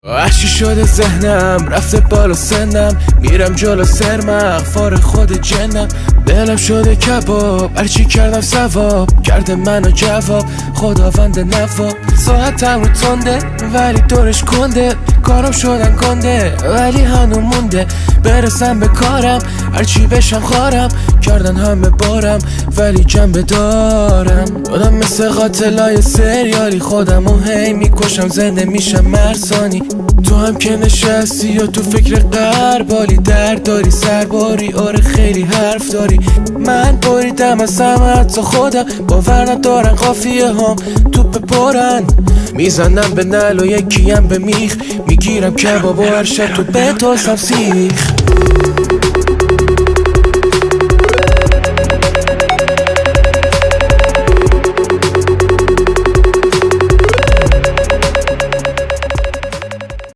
وحشی شده ذهنم، رفته بالا سنم، میرم جلو سرمق فار خود جنم. دلم شده کباب، هرچی کردم ثواب کرده منو جواب خداوند نواب. ساعتم رو تنده ولی دورش کنده، کارم شدن کنده ولی هنو مونده. برسم به کارم هرچی بشم خارم، کردن همه بارم ولی جنبه دارم. آدم مثل قاتلای سریالی، خودمو هی میکشم زنده میشم مرسانی. تو هم که نشستی یا تو فکر قربالی، درد داری سرباری آره خیلی حرف داری. من بریدم از همه حتی خودم، باور ندارن قافیه هم توپ پرن. میزنم به نل و یکیم به میخ، میگیرم کباب و هر شب تو بتاسم سیخ.